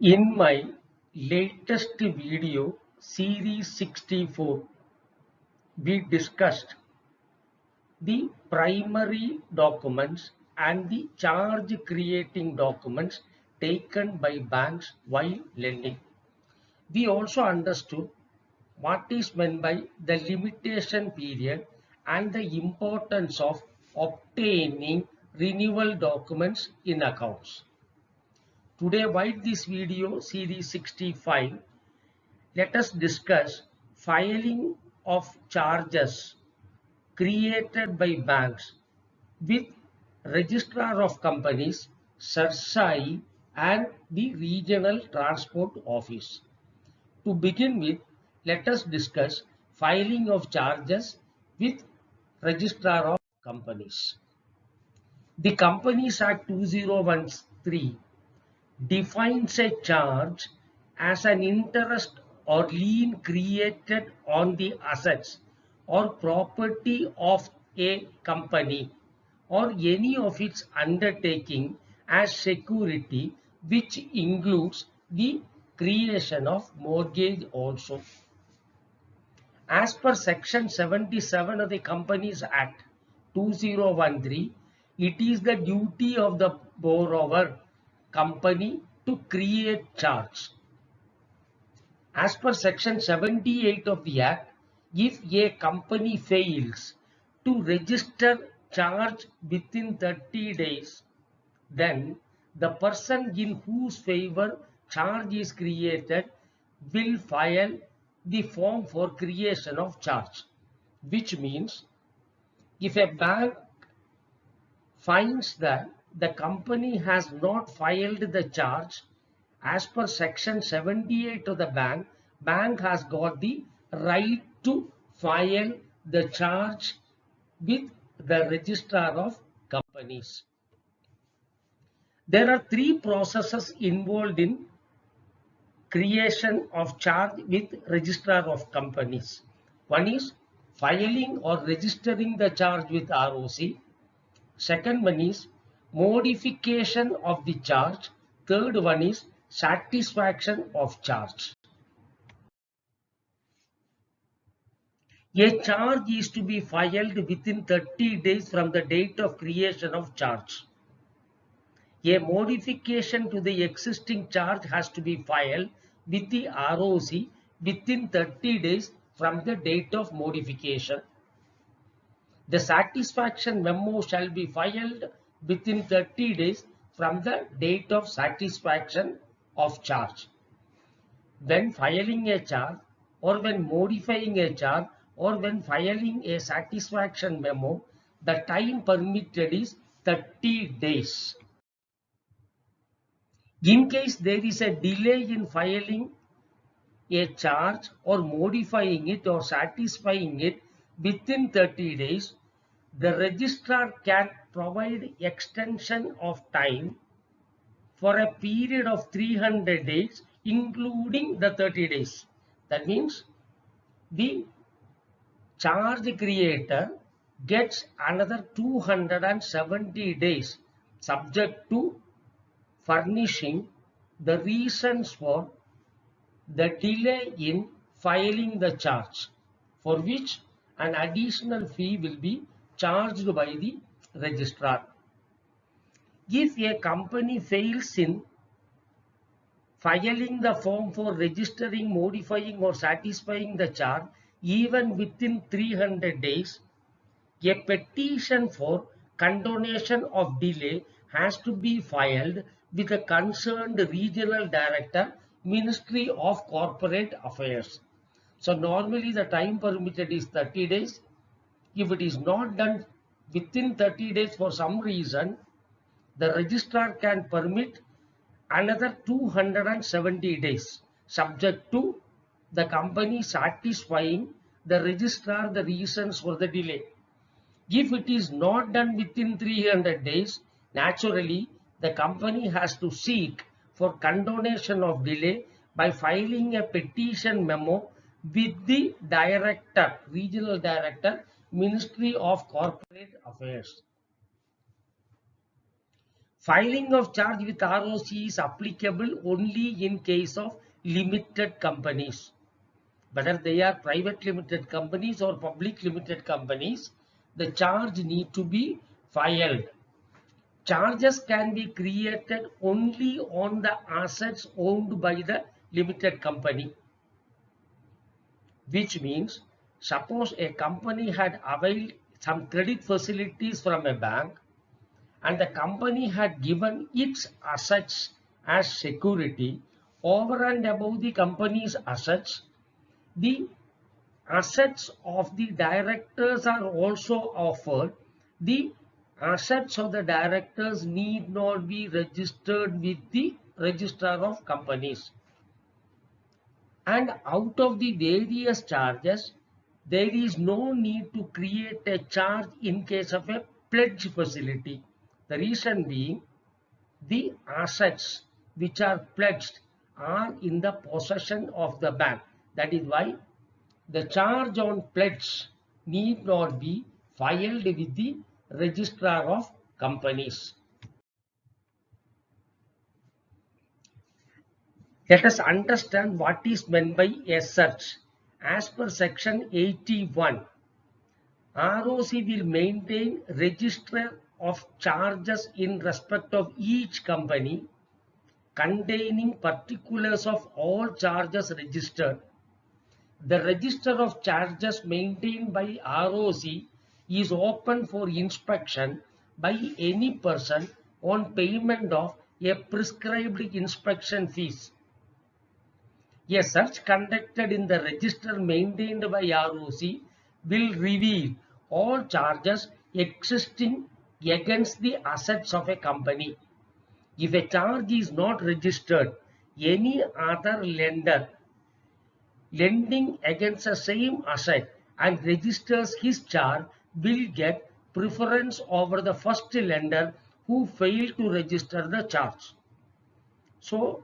In my latest video, series 64, we discussed the primary documents and the charge creating documents taken by banks while lending. We also understood what is meant by the limitation period and the importance of obtaining renewal documents in accounts. Today, while this video series 65, let us discuss filing of charges created by banks with Registrar of Companies, SARSAI, and the Regional Transport Office. To begin with, let us discuss filing of charges with Registrar of Companies. The Companies Act 2013 defines a charge as an interest or lien created on the assets or property of a company or any of its undertaking as security, which includes the creation of mortgage also. As per Section 77 of the Companies Act 2013, it is the duty of the borrower company to create charge. As per Section 78 of the Act, if a company fails to register charge within 30 days, then the person in whose favor charge is created will file the form for creation of charge, which means if a bank finds that the company has not filed the charge as per Section 78 of the bank has got the right to file the charge with the Registrar of Companies. There are three processes involved in creation of charge with Registrar of Companies. One is filing or registering the charge with ROC. Second one is modification of the charge. Third one is satisfaction of charge. A charge is to be filed within 30 days from the date of creation of charge. A modification to the existing charge has to be filed with the ROC within 30 days from the date of modification. The satisfaction memo shall be filed within 30 days from the date of satisfaction of charge. When filing a charge or when modifying a charge or when filing a satisfaction memo, the time permitted is 30 days. In case there is a delay in filing a charge or modifying it or satisfying it within 30 days, the registrar can provide extension of time for a period of 300 days, including the 30 days. That means the charge creator gets another 270 days subject to furnishing the reasons for the delay in filing the charge, for which an additional fee will be charged by the registrar. If a company fails in filing the form for registering, modifying or satisfying the charge even within 300 days, a petition for condonation of delay has to be filed with the concerned regional director, Ministry of Corporate Affairs. So normally the time permitted is 30 days. If it is not done within 30 days for some reason, the registrar can permit another 270 days subject to the company satisfying the registrar the reasons for the delay. If it is not done within 300 days, naturally the company has to seek for condonation of delay by filing a petition memo with the director, regional director, Ministry of Corporate Affairs. Filing of charge with ROC is applicable only in case of limited companies. Whether they are private limited companies or public limited companies, the charge need to be filed. Charges can be created only on the assets owned by the limited company, which means suppose a company had availed some credit facilities from a bank and the company had given its assets as security. Over and above the company's assets, the assets of the directors are also offered. The assets of the directors need not be registered with the registrar of companies. And out of the various charges, there is no need to create a charge in case of a pledge facility. The reason being, the assets which are pledged are in the possession of the bank. That is why the charge on pledge need not be filed with the registrar of companies. Let us understand what is meant by a search. As per section 81, ROC will maintain register of charges in respect of each company containing particulars of all charges registered. The register of charges maintained by ROC is open for inspection by any person on payment of a prescribed inspection fees. A search conducted in the register maintained by ROC will reveal all charges existing against the assets of a company. If a charge is not registered, any other lender lending against the same asset and registers his charge will get preference over the first lender who failed to register the charge. So,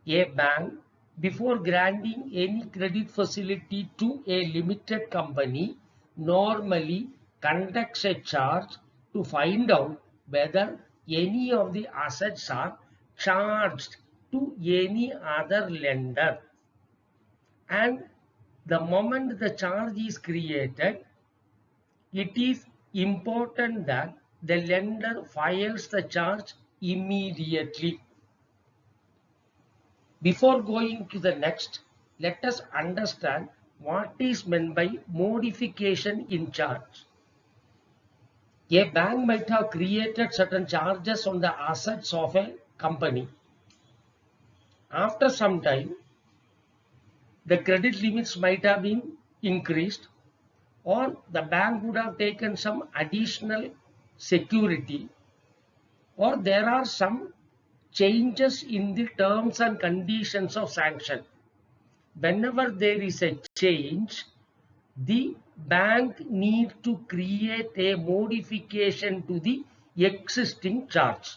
a bank, before granting any credit facility to a limited company, normally conducts a charge to find out whether any of the assets are charged to any other lender. And the moment the charge is created, it is important that the lender files the charge immediately. Before going to the next, let us understand what is meant by modification in charge. A bank might have created certain charges on the assets of a company. After some time, the credit limits might have been increased, or the bank would have taken some additional security, or there are some changes in the terms and conditions of sanction. Whenever there is a change, the bank needs to create a modification to the existing charge.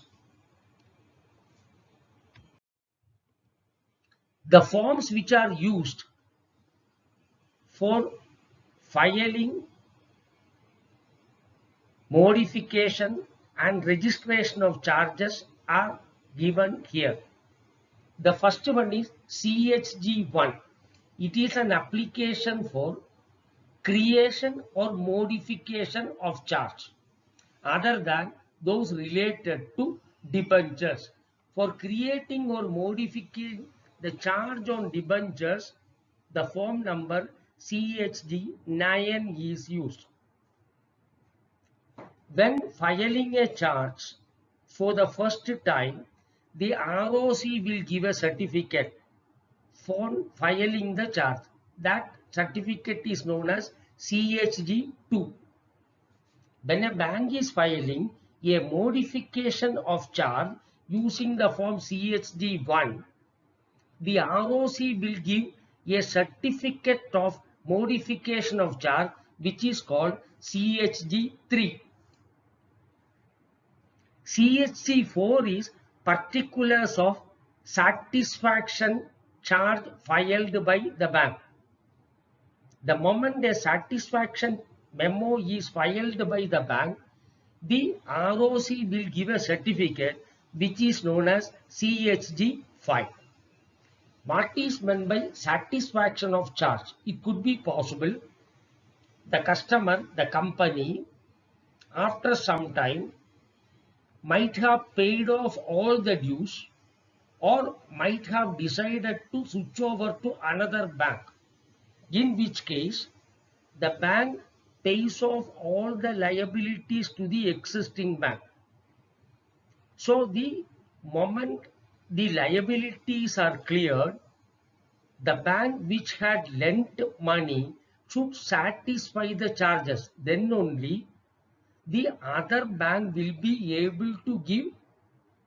The forms which are used for filing, modification and registration of charges are given here. The first one is CHG1. It is an application for creation or modification of charge other than those related to debentures. For creating or modifying the charge on debentures, the form number CHG9 is used. When filing a charge for the first time, the ROC will give a certificate for filing the charge. That certificate is known as CHG2. When a bank is filing a modification of charge using the form CHG1, the ROC will give a certificate of modification of charge which is called CHG3. CHG4 is particulars of satisfaction charge filed by the bank. The moment a satisfaction memo is filed by the bank, the ROC will give a certificate which is known as CHG 5. What is meant by satisfaction of charge? It could be possible the customer, the company, after some time might have paid off all the dues or might have decided to switch over to another bank, in which case the bank pays off all the liabilities to the existing bank. So the moment the liabilities are cleared, the bank which had lent money should satisfy the charges. Then only the other bank will be able to give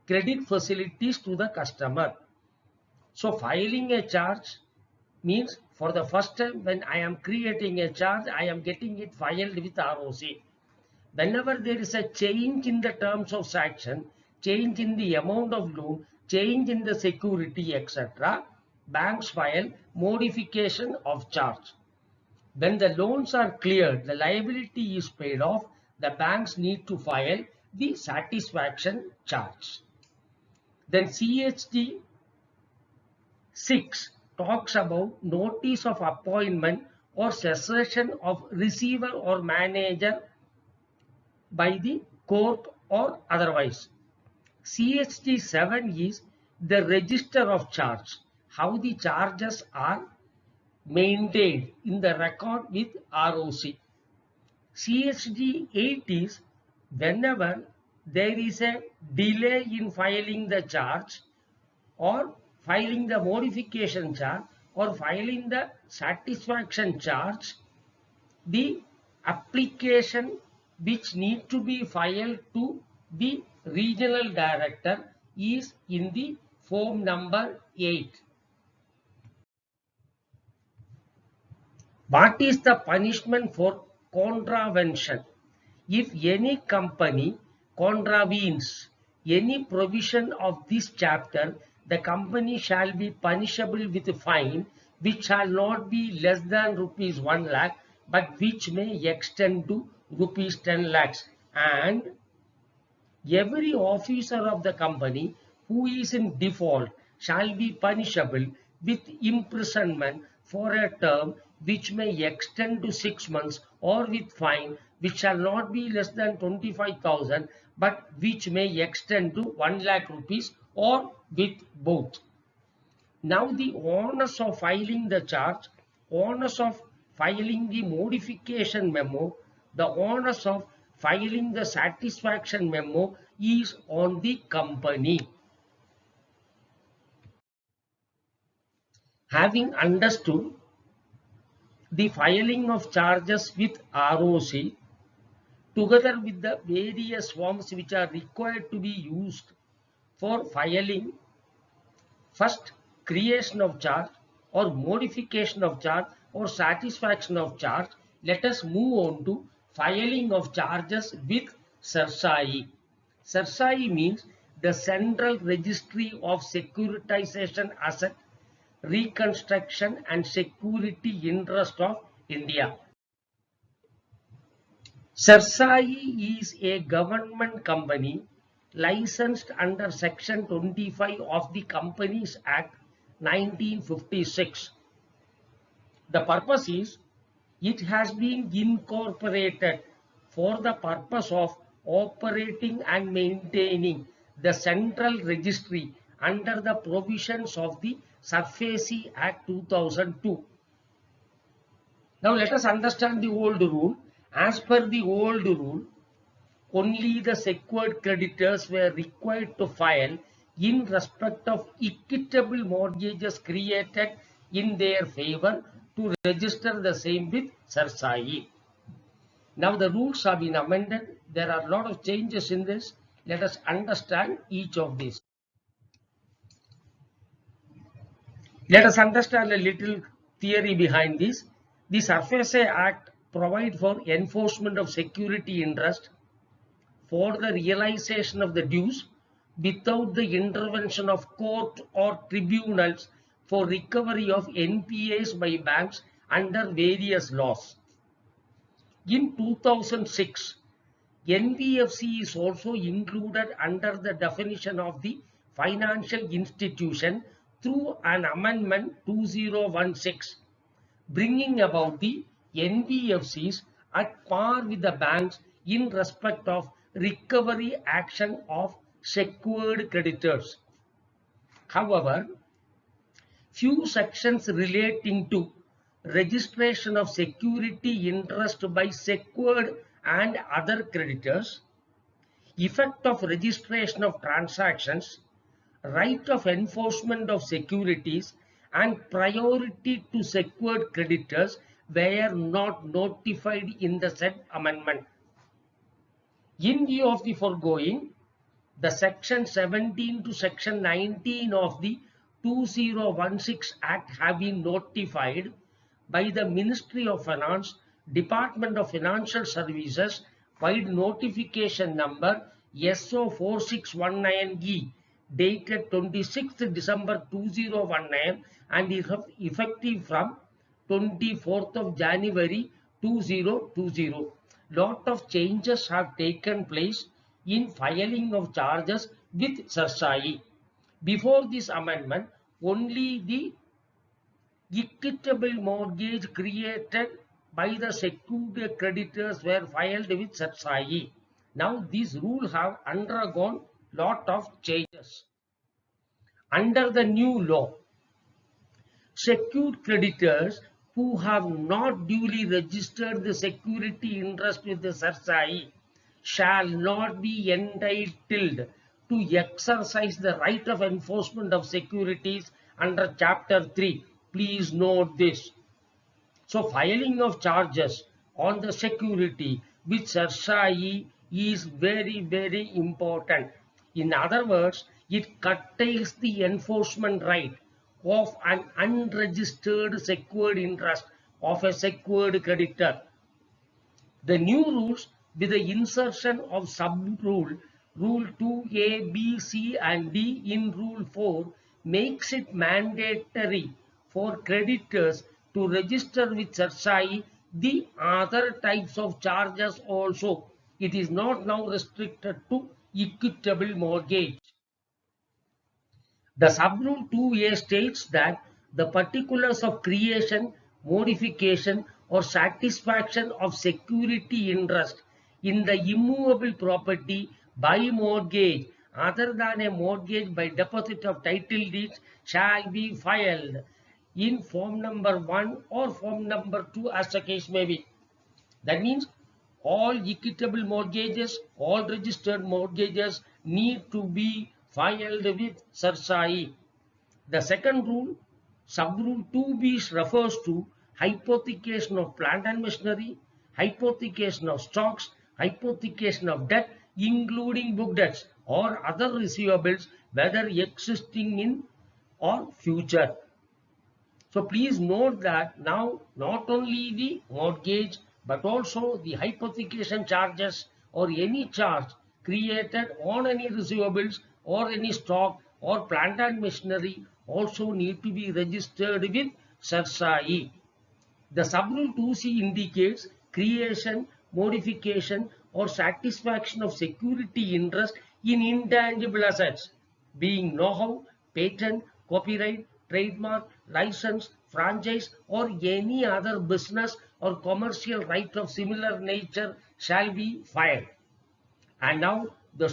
credit facilities to the customer. So filing a charge means for the first time when I am creating a charge, I am getting it filed with ROC. Whenever there is a change in the terms of sanction, change in the amount of loan, change in the security, etc., banks file modification of charge. When the loans are cleared, the liability is paid off, the banks need to file the satisfaction charge. Then CHG 6 talks about notice of appointment or cessation of receiver or manager by the court or otherwise. CHG 7 is the register of charge, how the charges are maintained in the record with ROC. CHG 8 is whenever there is a delay in filing the charge or filing the modification charge or filing the satisfaction charge, the application which need to be filed to the regional director is in the form number 8. What is the punishment for contravention? If any company contravenes any provision of this chapter, the company shall be punishable with a fine which shall not be less than rupees 1 lakh but which may extend to rupees 10 lakhs, and every officer of the company who is in default shall be punishable with imprisonment for a term which may extend to 6 months or with fine which shall not be less than 25,000 but which may extend to 1 lakh rupees or with both. Now the onus of filing the charge, onus of filing the modification memo, the onus of filing the satisfaction memo is on the company. Having understood the filing of charges with ROC together with the various forms which are required to be used for filing, first creation of charge or modification of charge or satisfaction of charge, let us move on to filing of charges with CERSAI. CERSAI means the Central Registry of Securitization Asset Reconstruction and Security Interest of India. CERSAI is a government company licensed under Section 25 of the Companies Act 1956. The purpose is it has been incorporated for the purpose of operating and maintaining the central registry under the provisions of the SARFAESI Act 2002. Now let us understand the old rule. As per the old rule, only the secured creditors were required to file in respect of equitable mortgages created in their favor to register the same with CERSAI. Now the rules have been amended. There are a lot of changes in this. Let us understand each of these. Let us understand a little theory behind this. The SARFAESI Act provides for enforcement of security interest for the realization of the dues without the intervention of court or tribunals for recovery of NPAs by banks under various laws. In 2006, NBFC is also included under the definition of the financial institution through an amendment 2016, bringing about the NBFCs at par with the banks in respect of recovery action of secured creditors. However, few sections relating to registration of security interest by secured and other creditors, effect of registration of transactions, right of enforcement of securities, and priority to secured creditors were not notified in the said amendment. In view of the foregoing, the section 17 to section 19 of the 2016 Act have been notified by the Ministry of Finance, Department of Financial Services, filed notification number SO 4619E dated 26th December 2019 and is effective from 24th of January 2020. Lot of changes have taken place in filing of charges with CERSAI. Before this amendment, only the equitable mortgage created by the secured creditors were filed with CERSAI. Now these rules have undergone lot of changes. Under the new law, secured creditors who have not duly registered the security interest with the CERSAI shall not be entitled to exercise the right of enforcement of securities under Chapter 3. Please note this. So, filing of charges on the security with CERSAI is very, very important. In other words, it curtails the enforcement right of an unregistered secured interest of a secured creditor. The new rules, with the insertion of sub-rule, Rule 2A, B, C and D in Rule 4, makes it mandatory for creditors to register with CERSAI the other types of charges also. It is not now restricted to equitable mortgage. The sub-rule 2A states that the particulars of creation, modification or satisfaction of security interest in the immovable property by mortgage other than a mortgage by deposit of title deeds shall be filed in form number 1 or form number 2 as the case may be. That means all equitable mortgages, all registered mortgages need to be filed with CERSAI. The second rule, sub-rule 2B, refers to hypothecation of plant and machinery, hypothecation of stocks, hypothecation of debt, including book debts or other receivables, whether existing in or future. So please note that now not only the mortgage but also the hypothecation charges or any charge created on any receivables or any stock or plant and machinery also need to be registered with CERSAI. The sub-rule 2C indicates creation, modification or satisfaction of security interest in intangible assets, being know-how, patent, copyright, trademark, license, franchise or any other business or commercial right of similar nature shall be filed. And now the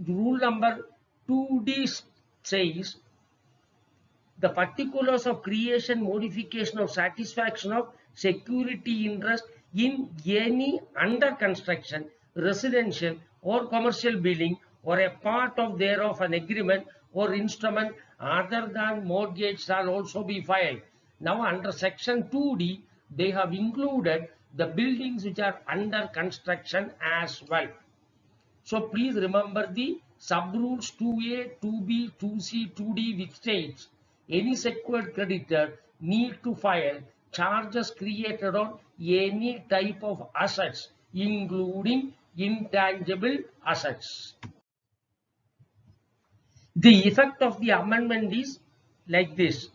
rule number 2D says the particulars of creation, modification or satisfaction of security interest in any under construction, residential or commercial building or a part of thereof an agreement or instrument other than mortgage shall also be filed. Now under section 2D, they have included the buildings which are under construction as well. So please remember the sub-rules 2A, 2B, 2C, 2D which states any secured creditor need to file charges created on any type of assets including intangible assets. The effect of the amendment is like this.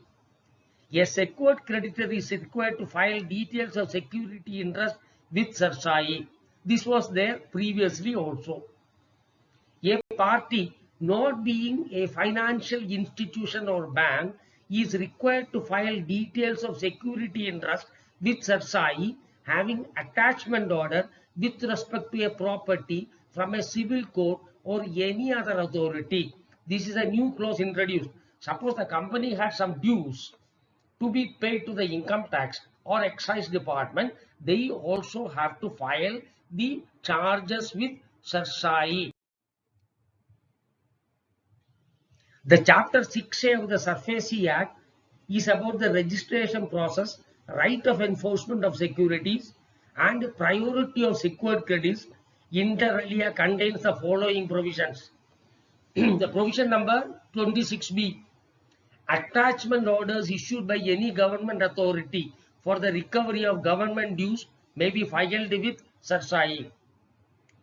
A secured creditor is required to file details of security interest with CERSAI. This was there previously also. A party not being a financial institution or bank is required to file details of security interest with SARSAI having attachment order with respect to a property from a civil court or any other authority. This is a new clause introduced. Suppose the company had some dues to be paid to the income tax or excise department, they also have to file the charges with SARSAI. The Chapter 6A of the SARFAESI Act is about the registration process, right of enforcement of securities, and priority of secured credits. Inter alia contains the following provisions. The provision number 26B. Attachment orders issued by any government authority for the recovery of government dues may be filed with SARSAI.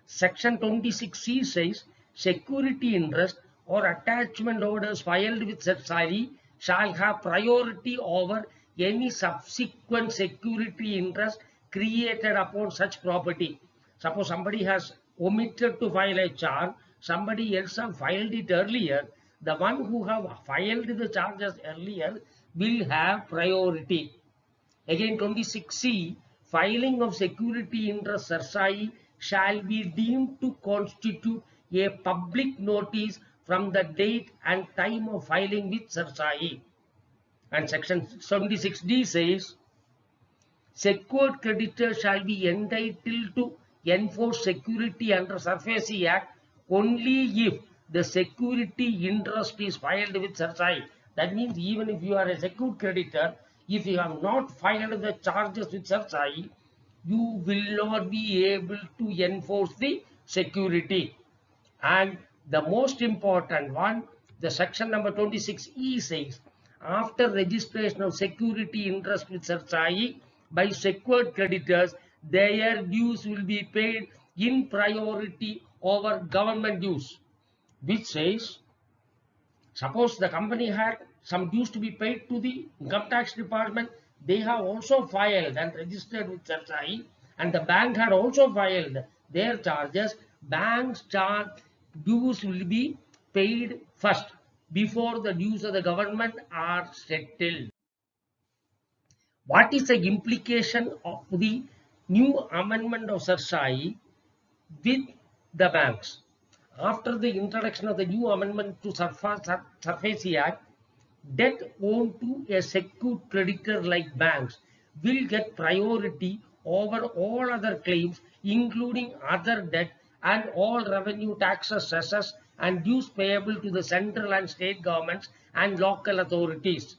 Section 26C says security interest or attachment orders filed with SARSAI shall have priority over any subsequent security interest created upon such property. Suppose somebody has omitted to file a charge, somebody else have filed it earlier, the one who have filed the charges earlier will have priority. Again 26C, filing of security interest SARSAI shall be deemed to constitute a public notice from the date and time of filing with SARSAI. And section 76D says, secured creditors shall be entitled to enforce security under SARFAESI Act only if the security interest is filed with SARSAI. That means even if you are a secured creditor, if you have not filed the charges with SARSAI, you will not be able to enforce the security. And the most important one, the section number 26E says, after registration of security interest with SARSAI by secured creditors, their dues will be paid in priority over government dues, which says, suppose the company had some dues to be paid to the income tax department, they have also filed and registered with SARSAI, and the bank had also filed their charges. Bank's charge dues will be paid first before the dues of the government are settled. What is the implication of the new amendment of SARSAI with the banks? After the introduction of the new amendment to SARFAESI Act, debt owed to a secured creditor like banks will get priority over all other claims, including other debt and all revenue taxes, cesses, and dues payable to the central and state governments and local authorities.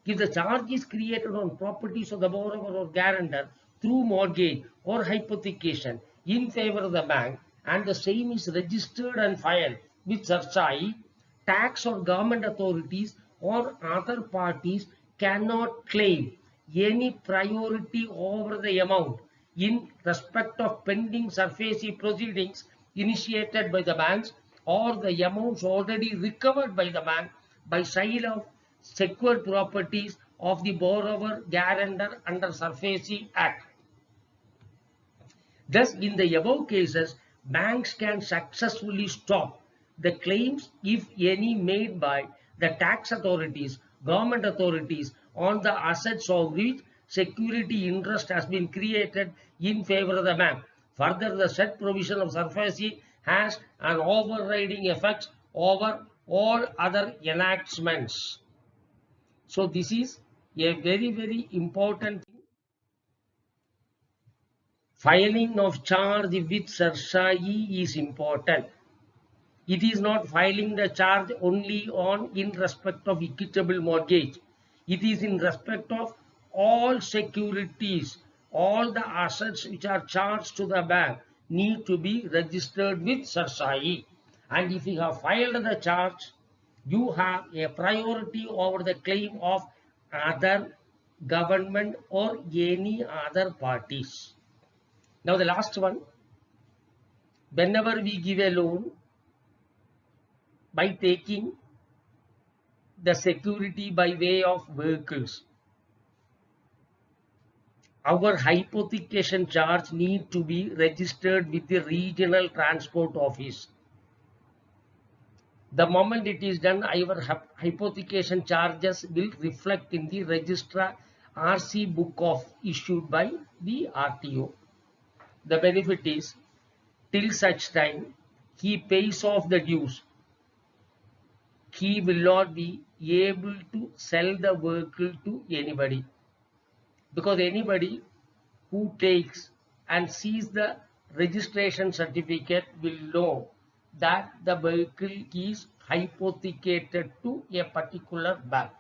If the charge is created on properties of the borrower or guarantor through mortgage or hypothecation in favor of the bank, and the same is registered and filed with SARSAI, tax or government authorities or other parties cannot claim any priority over the amount in respect of pending SARFAESI proceedings initiated by the banks or the amounts already recovered by the bank by sale of secured properties of the borrower guarantor under SARFAESI Act. Thus, in the above cases, banks can successfully stop the claims, if any, made by the tax authorities, government authorities on the assets of which security interest has been created in favor of the bank. Further, the said provision of SARFAESI has an overriding effect over all other enactments. So this is a very, very important thing. Filing of charge with SARSAI is important. It is not filing the charge only in respect of equitable mortgage. It is in respect of all securities, all the assets which are charged to the bank need to be registered with SARSAI. And if you have filed the charge, you have a priority over the claim of other government or any other parties. Now the last one, whenever we give a loan by taking the security by way of vehicles, our hypothecation charge need to be registered with the regional transport office. The moment it is done, our hypothecation charges will reflect in the registrar RC book of issued by the RTO. The benefit is, till such time he pays off the dues, he will not be able to sell the vehicle to anybody, because anybody who takes and sees the registration certificate will know that the vehicle is hypothecated to a particular bank.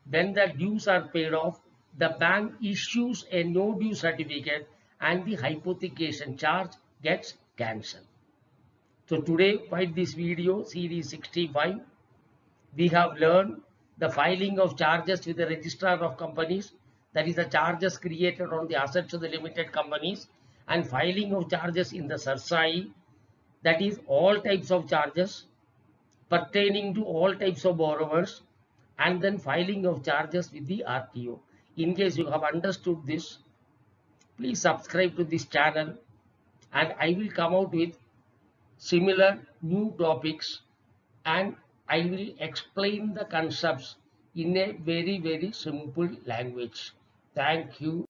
When the dues are paid off, the bank issues a no due certificate and the hypothecation charge gets cancelled. So today, by this video series 65, we have learned the filing of charges with the registrar of companies, that is the charges created on the assets of the limited companies, and filing of charges in the SARSAI, that is all types of charges pertaining to all types of borrowers, and then filing of charges with the RTO. In case you have understood this, please subscribe to this channel, and I will come out with similar new topics, and I will explain the concepts in a very simple language. Thank you.